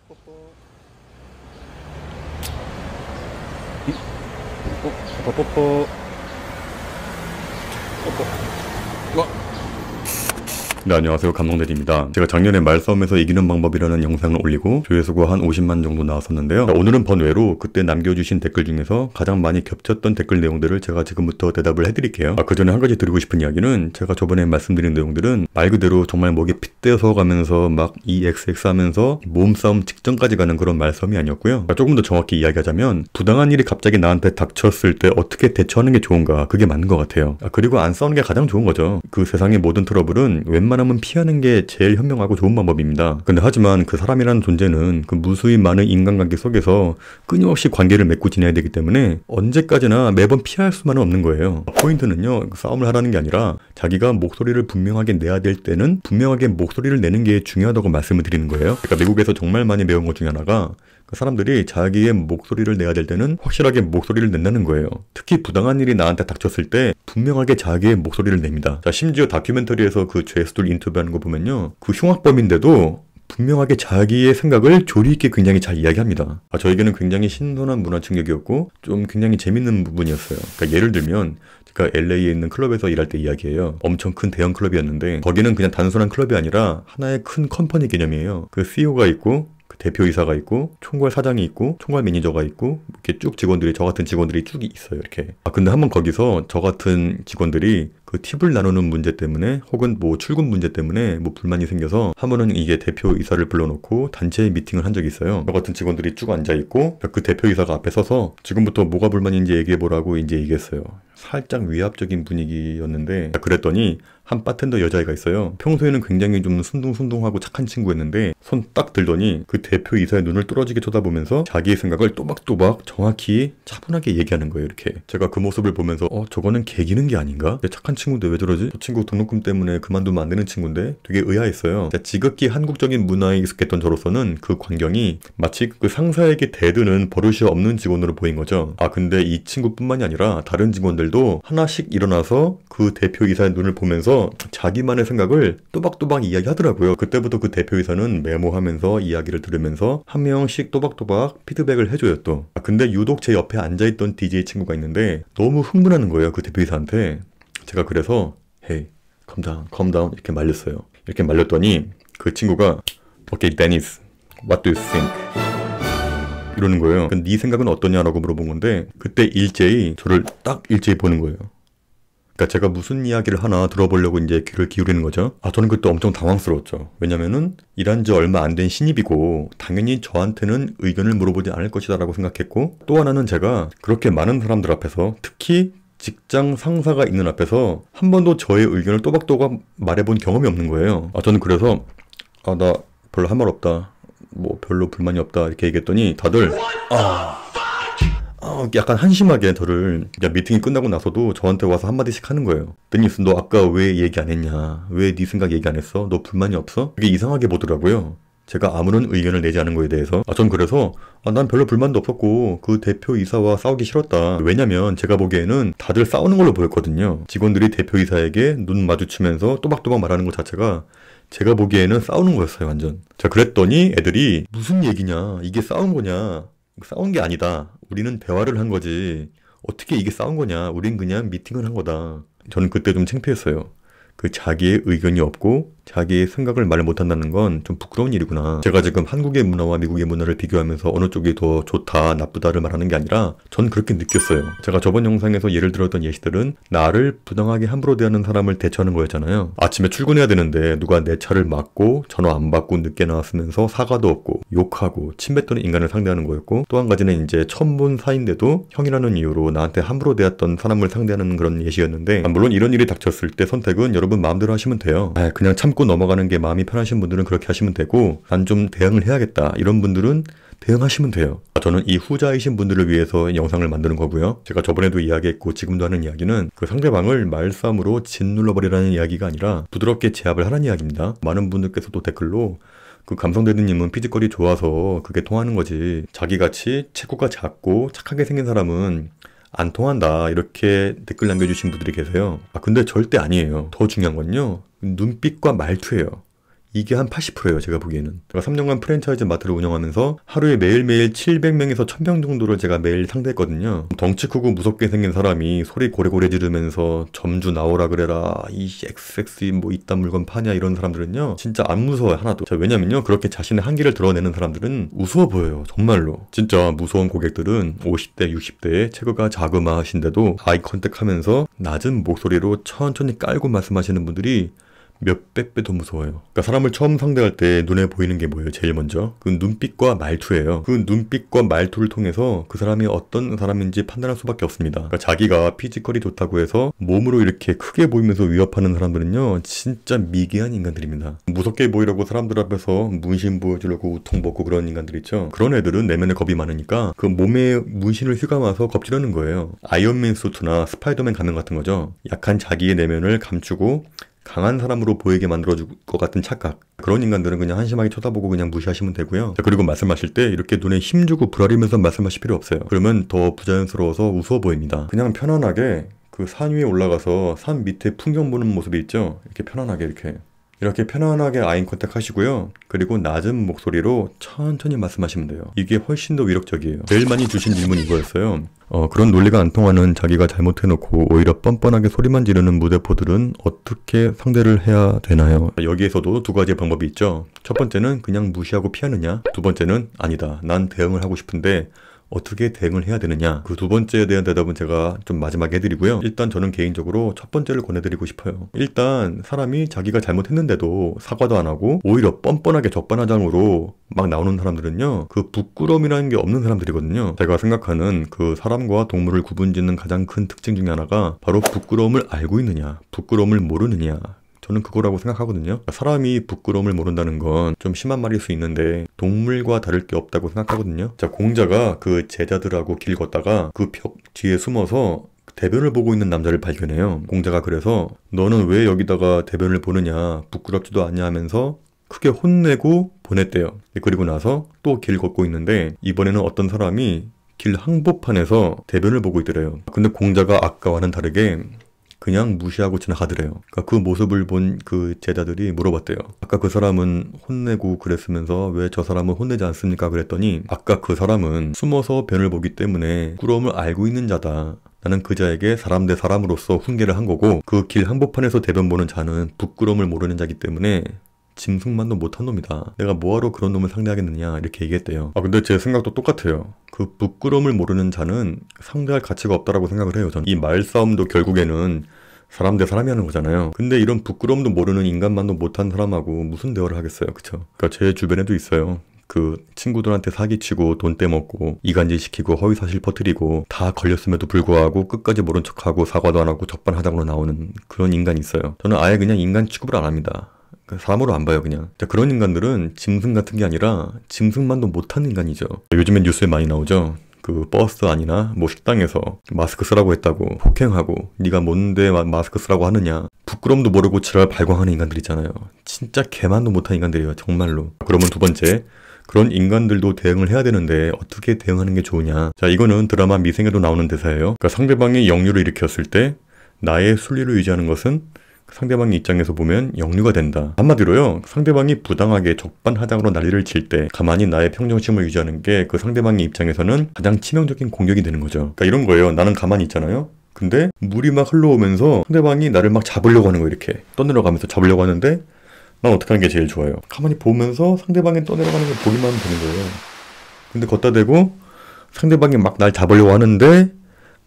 뽀뽀. 뽀뽀. 뽀뽀. 네, 안녕하세요. 감독대리입니다. 제가 작년에 말싸움에서 이기는 방법이라는 영상을 올리고 조회수가 한 50만 정도 나왔었는데요. 오늘은 번외로 그때 남겨주신 댓글 중에서 가장 많이 겹쳤던 댓글 내용들을 제가 지금부터 대답을 해드릴게요. 그 전에 한 가지 드리고 싶은 이야기는, 제가 저번에 말씀드린 내용들은 말 그대로 정말 목에 핏대어서 가면서 막 EXX 하면서 몸싸움 직전까지 가는 그런 말싸움이 아니었고요. 조금 더 정확히 이야기하자면, 부당한 일이 갑자기 나한테 닥쳤을 때 어떻게 대처하는 게 좋은가, 그게 맞는 것 같아요. 그리고 안 싸우는 게 가장 좋은 거죠. 그 세상의 모든 트러블은 웬만하면 피하는 게 제일 현명하고 좋은 방법입니다. 근데 하지만 그 사람이라는 존재는 그 무수히 많은 인간관계 속에서 끊임없이 관계를 맺고 지내야 되기 때문에 언제까지나 매번 피할 수만은 없는 거예요. 포인트는요, 싸움을 하라는 게 아니라 자기가 목소리를 분명하게 내야 될 때는 분명하게 목소리를 내는 게 중요하다고 말씀을 드리는 거예요. 그러니까 미국에서 정말 많이 배운 것 중에 하나가, 그 사람들이 자기의 목소리를 내야 될 때는 확실하게 목소리를 낸다는 거예요. 특히 부당한 일이 나한테 닥쳤을 때 분명하게 자기의 목소리를 냅니다. 자, 심지어 다큐멘터리에서 그 죄수들 인터뷰하는 거 보면요, 그 흉악범인데도 분명하게 자기의 생각을 조리 있게 굉장히 잘 이야기합니다. 저에게는 굉장히 신선한 문화 충격이었고 좀 굉장히 재밌는 부분이었어요. 그러니까 예를 들면, 제가 LA에 있는 클럽에서 일할 때 이야기예요. 엄청 큰 대형 클럽이었는데 거기는 그냥 단순한 클럽이 아니라 하나의 큰 컴퍼니 개념이에요. 그 CEO가 있고 그 대표이사가 있고 총괄 사장이 있고 총괄 매니저가 있고 이렇게 쭉 직원들이, 저 같은 직원들이 쭉 있어요. 이렇게. 근데 한번 거기서 저 같은 직원들이 그 팁을 나누는 문제 때문에 혹은 뭐 출근 문제 때문에 뭐 불만이 생겨서 한 번은 이게 대표이사를 불러놓고 단체 미팅을 한 적이 있어요. 저 같은 직원들이 쭉 앉아있고 그 대표이사가 앞에 서서 지금부터 뭐가 불만인지 얘기해보라고 이제 얘기했어요. 살짝 위압적인 분위기였는데, 그랬더니 한 바텐더 여자애가 있어요. 평소에는 굉장히 좀 순둥순둥하고 착한 친구였는데 손 딱 들더니 그 대표이사의 눈을 뚫어지게 쳐다보면서 자기의 생각을 또박또박 정확히 차분하게 얘기하는 거예요. 이렇게. 제가 그 모습을 보면서 저거는 개기는 게 아닌가? 착한 친구인데 왜 저러지? 저 친구 등록금 때문에 그만두면 안 되는 친구인데? 되게 의아했어요. 지극히 한국적인 문화에 익숙했던 저로서는 그 광경이 마치 그 상사에게 대드는 버릇이 없는 직원으로 보인 거죠. 근데 이 친구뿐만이 아니라 다른 직원들도 하나씩 일어나서 그 대표이사의 눈을 보면서 자기만의 생각을 또박또박 이야기하더라고요. 그때부터 그 대표이사는 메모하면서 이야기를 들으면서 한 명씩 또박또박 피드백을 해줘요 또. 근데 유독 제 옆에 앉아있던 DJ 친구가 있는데 너무 흥분하는 거예요, 그 대표이사한테. 제가 그래서 Hey, calm down 이렇게 말렸어요. 이렇게 말렸더니 그 친구가 Okay, Dennis, what do you think? 이러는 거예요. 네 생각은 어떠냐라고 물어본 건데, 그때 일제히 저를 딱 일제히 보는 거예요. 그러니까 제가 무슨 이야기를 하나 들어보려고 이제 귀를 기울이는 거죠. 저는 그때 엄청 당황스러웠죠. 왜냐면은 일한 지 얼마 안 된 신입이고 당연히 저한테는 의견을 물어보지 않을 것이다 라고 생각했고, 또 하나는 제가 그렇게 많은 사람들 앞에서, 특히 직장 상사가 있는 앞에서 한 번도 저의 의견을 또박또박 말해본 경험이 없는 거예요. 저는 그래서 나 별로 할 말 없다, 뭐 별로 불만이 없다 이렇게 얘기했더니 다들 약간 한심하게 저를, 미팅이 끝나고 나서도 저한테 와서 한마디씩 하는 거예요. 데니스, 너 아까 왜 얘기 안 했냐? 왜 네 생각 얘기 안 했어? 너 불만이 없어? 되게 이상하게 보더라고요. 제가 아무런 의견을 내지 않은 거에 대해서. 전 그래서 난 별로 불만도 없었고 그 대표이사와 싸우기 싫었다. 왜냐면 제가 보기에는 다들 싸우는 걸로 보였거든요. 직원들이 대표이사에게 눈 마주치면서 또박또박 말하는 것 자체가 제가 보기에는 싸우는 거였어요, 완전. 자, 그랬더니 애들이 무슨 얘기냐? 이게 싸운 거냐? 싸운 게 아니다. 우리는 대화를 한 거지. 어떻게 이게 싸운 거냐? 우린 그냥 미팅을 한 거다. 저는 그때 좀 창피했어요. 그 자기의 의견이 없고 자기의 생각을 말 못한다는 건 좀 부끄러운 일이구나. 제가 지금 한국의 문화와 미국의 문화를 비교하면서 어느 쪽이 더 좋다, 나쁘다를 말하는 게 아니라 전 그렇게 느꼈어요. 제가 저번 영상에서 예를 들었던 예시들은 나를 부당하게 함부로 대하는 사람을 대처하는 거였잖아요. 아침에 출근해야 되는데 누가 내 차를 막고 전화 안 받고 늦게 나왔으면서 사과도 없고 욕하고 침뱉던 인간을 상대하는 거였고, 또 한 가지는 이제 처음 본 사이인데도 형이라는 이유로 나한테 함부로 대했던 사람을 상대하는 그런 예시였는데, 물론 이런 일이 닥쳤을 때 선택은 여러분 마음대로 하시면 돼요. 그냥 참고 넘어가는 게 마음이 편하신 분들은 그렇게 하시면 되고, 난 좀 대응을 해야겠다 이런 분들은 대응하시면 돼요. 저는 이 후자이신 분들을 위해서 영상을 만드는 거고요. 제가 저번에도 이야기했고 지금도 하는 이야기는 그 상대방을 말싸움으로 짓눌러버리라는 이야기가 아니라 부드럽게 제압을 하라는 이야기입니다. 많은 분들께서도 댓글로 그 감성대드님은 피지컬이 좋아서 그게 통하는 거지, 자기같이 체구가 작고 착하게 생긴 사람은 안 통한다, 이렇게 댓글 남겨주신 분들이 계세요. 근데 절대 아니에요. 더 중요한 건요, 눈빛과 말투예요. 이게 한 80%예요. 제가 보기에는. 제가 3년간 프랜차이즈 마트를 운영하면서 하루에 매일매일 700명에서 1000명 정도를 제가 매일 상대했거든요. 덩치 크고 무섭게 생긴 사람이 소리 고래고래 지르면서 점주 나오라 그래라, 이 XX 뭐 이딴 물건 파냐, 이런 사람들은요 진짜 안 무서워요, 하나도. 왜냐면요, 그렇게 자신의 한계를 드러내는 사람들은 우스워 보여요, 정말로. 진짜 무서운 고객들은 50대 60대에 체구가 자그마하신데도 아이 컨택하면서 낮은 목소리로 천천히 깔고 말씀하시는 분들이 몇백 배 더 무서워요. 그러니까 사람을 처음 상대할 때 눈에 보이는 게 뭐예요? 제일 먼저 그 눈빛과 말투예요. 그 눈빛과 말투를 통해서 그 사람이 어떤 사람인지 판단할 수밖에 없습니다. 그러니까 자기가 피지컬이 좋다고 해서 몸으로 이렇게 크게 보이면서 위협하는 사람들은요 진짜 미개한 인간들입니다. 무섭게 보이려고 사람들 앞에서 문신 보여주려고 우통 벗고 그런 인간들 있죠. 그런 애들은 내면에 겁이 많으니까 그 몸에 문신을 휘감아서 겁지르는 거예요. 아이언맨 수트나 스파이더맨 가면 같은 거죠. 약한 자기의 내면을 감추고 강한 사람으로 보이게 만들어줄 것 같은 착각. 그런 인간들은 그냥 한심하게 쳐다보고 그냥 무시하시면 되고요. 자, 그리고 말씀하실 때 이렇게 눈에 힘주고 불아리면서 말씀하실 필요 없어요. 그러면 더 부자연스러워서 우스워 보입니다. 그냥 편안하게 그 산 위에 올라가서 산 밑에 풍경 보는 모습이 있죠. 이렇게 편안하게 이렇게 편안하게 아이 컨택 하시고요. 그리고 낮은 목소리로 천천히 말씀하시면 돼요. 이게 훨씬 더 위력적이에요. 제일 많이 주신 질문이 이거였어요. 그런 논리가 안 통하는 자기가 잘못해놓고 오히려 뻔뻔하게 소리만 지르는 무대포들은 어떻게 상대를 해야 되나요? 여기에서도 두 가지의 방법이 있죠. 첫 번째는 그냥 무시하고 피하느냐, 두 번째는 아니다, 난 대응을 하고 싶은데 어떻게 대응을 해야 되느냐. 그 두 번째에 대한 대답은 제가 좀 마지막에 해드리고요. 일단 저는 개인적으로 첫 번째를 권해드리고 싶어요. 일단 사람이 자기가 잘못했는데도 사과도 안 하고 오히려 뻔뻔하게 적반하장으로 막 나오는 사람들은요 그 부끄러움이라는 게 없는 사람들이거든요. 제가 생각하는 그 사람과 동물을 구분짓는 가장 큰 특징 중에 하나가 바로 부끄러움을 알고 있느냐, 부끄러움을 모르느냐. 저는 그거라고 생각하거든요. 사람이 부끄러움을 모른다는 건 좀 심한 말일 수 있는데 동물과 다를 게 없다고 생각하거든요. 자, 공자가 그 제자들하고 길 걷다가 그 벽 뒤에 숨어서 대변을 보고 있는 남자를 발견해요. 공자가 그래서 너는 왜 여기다가 대변을 보느냐, 부끄럽지도 않냐 하면서 크게 혼내고 보냈대요. 그리고 나서 또 길 걷고 있는데 이번에는 어떤 사람이 길 항복판에서 대변을 보고 있더래요. 근데 공자가 아까와는 다르게 그냥 무시하고 지나가더래요. 그러니까 그 모습을 본 그 제자들이 물어봤대요. 아까 그 사람은 혼내고 그랬으면서 왜 저 사람은 혼내지 않습니까? 그랬더니 아까 그 사람은 숨어서 변을 보기 때문에 부끄러움을 알고 있는 자다. 나는 그 자에게 사람 대 사람으로서 훈계를 한 거고 그 길 한복판에서 대변 보는 자는 부끄러움을 모르는 자이기 때문에 짐승만도 못한 놈이다. 내가 뭐하러 그런 놈을 상대하겠느냐 이렇게 얘기했대요. 근데 제 생각도 똑같아요. 그 부끄러움을 모르는 자는 상대할 가치가 없다라고 생각을 해요. 저는 이 말싸움도 결국에는 사람 대 사람이 하는 거잖아요. 근데 이런 부끄러움도 모르는 인간만도 못한 사람하고 무슨 대화를 하겠어요. 그쵸? 그러니까 제 주변에도 있어요. 그 친구들한테 사기치고 돈 떼먹고 이간질 시키고 허위사실 퍼뜨리고 다 걸렸음에도 불구하고 끝까지 모른 척하고 사과도 안 하고 적반하장으로 나오는 그런 인간이 있어요. 저는 아예 그냥 인간 취급을 안 합니다. 사람으로 안 봐요, 그냥. 자, 그런 인간들은 짐승 같은 게 아니라 짐승만도 못한 인간이죠. 요즘엔 뉴스에 많이 나오죠. 그 버스 안이나 뭐 식당에서 마스크 쓰라고 했다고 폭행하고 네가 뭔데 마스크 쓰라고 하느냐, 부끄럼도 모르고 지랄 발광하는 인간들 있잖아요. 진짜 개만도 못한 인간들이에요, 정말로. 그러면 두 번째, 그런 인간들도 대응을 해야 되는데 어떻게 대응하는 게 좋으냐. 자, 이거는 드라마 미생에도 나오는 대사예요. 그러니까 상대방이 역류를 일으켰을 때 나의 순리를 유지하는 것은 상대방의 입장에서 보면 역류가 된다. 한마디로요, 상대방이 부당하게 적반하장으로 난리를 칠 때 가만히 나의 평정심을 유지하는 게 그 상대방의 입장에서는 가장 치명적인 공격이 되는 거죠. 그러니까 이런 거예요. 나는 가만히 있잖아요. 근데 물이 막 흘러오면서 상대방이 나를 막 잡으려고 하는 거예요. 이렇게 떠내려가면서 잡으려고 하는데 난 어떻게 하는 게 제일 좋아요? 가만히 보면서 상대방이 떠내려가는 걸 보기만 하면 되는 거예요. 근데 걷다 대고 상대방이 막 날 잡으려고 하는데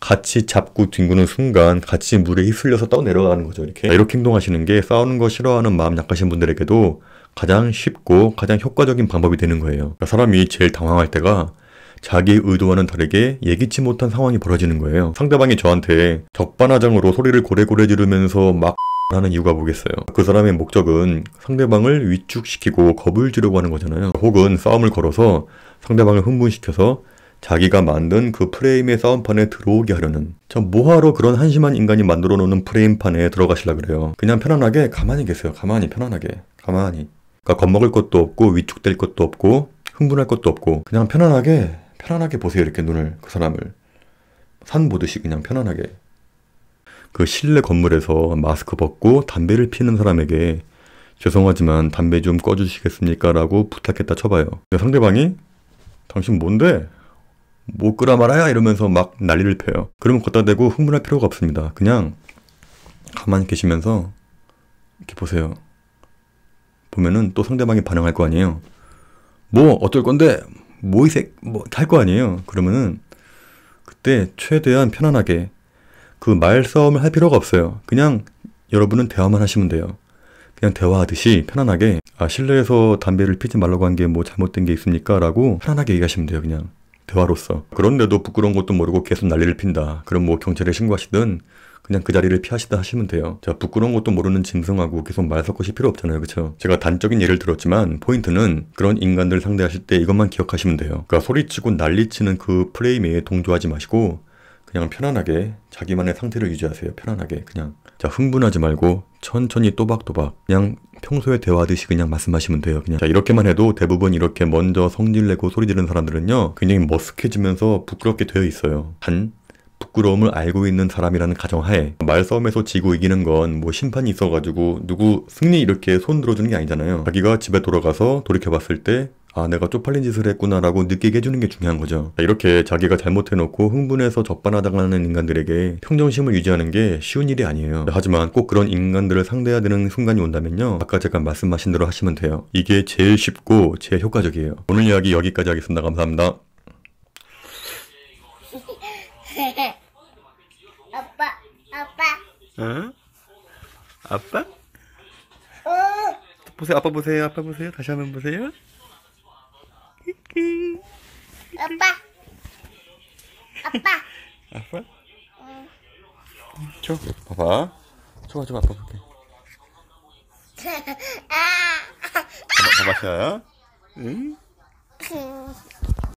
같이 잡고 뒹구는 순간 같이 물에 휩쓸려서 떠내려가는 거죠. 이렇게 행동하시는 게 싸우는 거 싫어하는 마음 약하신 분들에게도 가장 쉽고 가장 효과적인 방법이 되는 거예요. 그러니까 사람이 제일 당황할 때가 자기의 의도와는 다르게 예기치 못한 상황이 벌어지는 거예요. 상대방이 저한테 적반하장으로 소리를 고래고래 지르면서 막 하는 이유가 뭐겠어요? 그 사람의 목적은 상대방을 위축시키고 겁을 주려고 하는 거잖아요. 혹은 싸움을 걸어서 상대방을 흥분시켜서 자기가 만든 그 프레임의 싸움판에 들어오게 하려는. 참 뭐하러 그런 한심한 인간이 만들어 놓는 프레임판에 들어가시려 그래요. 그냥 편안하게 가만히 계세요. 가만히 편안하게 가만히. 그러니까 겁먹을 것도 없고 위축될 것도 없고 흥분할 것도 없고 그냥 편안하게 보세요. 이렇게 눈을, 그 사람을 산 보듯이 그냥 편안하게. 그 실내 건물에서 마스크 벗고 담배를 피는 사람에게 죄송하지만 담배 좀 꺼주시겠습니까? 라고 부탁했다 쳐봐요. 근데 상대방이 당신 뭔데? 뭐 끄라 말아야? 이러면서 막 난리를 펴요. 그러면 걷다 대고 흥분할 필요가 없습니다. 그냥 가만히 계시면서 이렇게 보세요. 보면은 또 상대방이 반응할 거 아니에요. 뭐 어쩔 건데? 뭐 이 색? 뭐 할 거 아니에요. 그러면은 그때 최대한 편안하게 그 말싸움을 할 필요가 없어요. 그냥 여러분은 대화만 하시면 돼요. 그냥 대화하듯이 편안하게 실내에서 담배를 피지 말라고 한 게 뭐 잘못된 게 있습니까? 라고 편안하게 얘기하시면 돼요. 그냥 대화로서. 그런데도 부끄러운 것도 모르고 계속 난리를 핀다. 그럼 뭐 경찰에 신고하시든 그냥 그 자리를 피하시다 하시면 돼요. 자, 부끄러운 것도 모르는 짐승하고 계속 말 섞으실 필요 없잖아요. 그쵸? 제가 단적인 예를 들었지만 포인트는 그런 인간들 상대하실 때 이것만 기억하시면 돼요. 그러니까 소리치고 난리치는 그 프레임에 동조하지 마시고 그냥 편안하게 자기만의 상태를 유지하세요. 편안하게 그냥. 자, 흥분하지 말고 천천히 또박또박 그냥 평소에 대화하듯이 그냥 말씀하시면 돼요. 그냥. 자, 이렇게만 해도 대부분 이렇게 먼저 성질내고 소리 지르는 사람들은요 굉장히 머쓱해지면서 부끄럽게 되어 있어요. 단 부끄러움을 알고 있는 사람이라는 가정하에 말싸움에서 지고 이기는 건 뭐 심판이 있어가지고 누구 승리 이렇게 손 들어주는 게 아니잖아요. 자기가 집에 돌아가서 돌이켜봤을 때 내가 쪽팔린 짓을 했구나 라고 느끼게 해주는 게 중요한 거죠. 이렇게 자기가 잘못해놓고 흥분해서 적반하장하는 인간들에게 평정심을 유지하는 게 쉬운 일이 아니에요. 하지만 꼭 그런 인간들을 상대해야 되는 순간이 온다면요 아까 제가 말씀하신 대로 하시면 돼요. 이게 제일 쉽고 제일 효과적이에요. 오늘 이야기 여기까지 하겠습니다. 감사합니다. 어? 아빠? 보세요. 아빠 보세요. 아빠 보세요. 다시 한번 보세요. 아빠. 아빠? 줘. 봐봐. 줘봐. 아빠 볼게. 봐봐. 자. 응?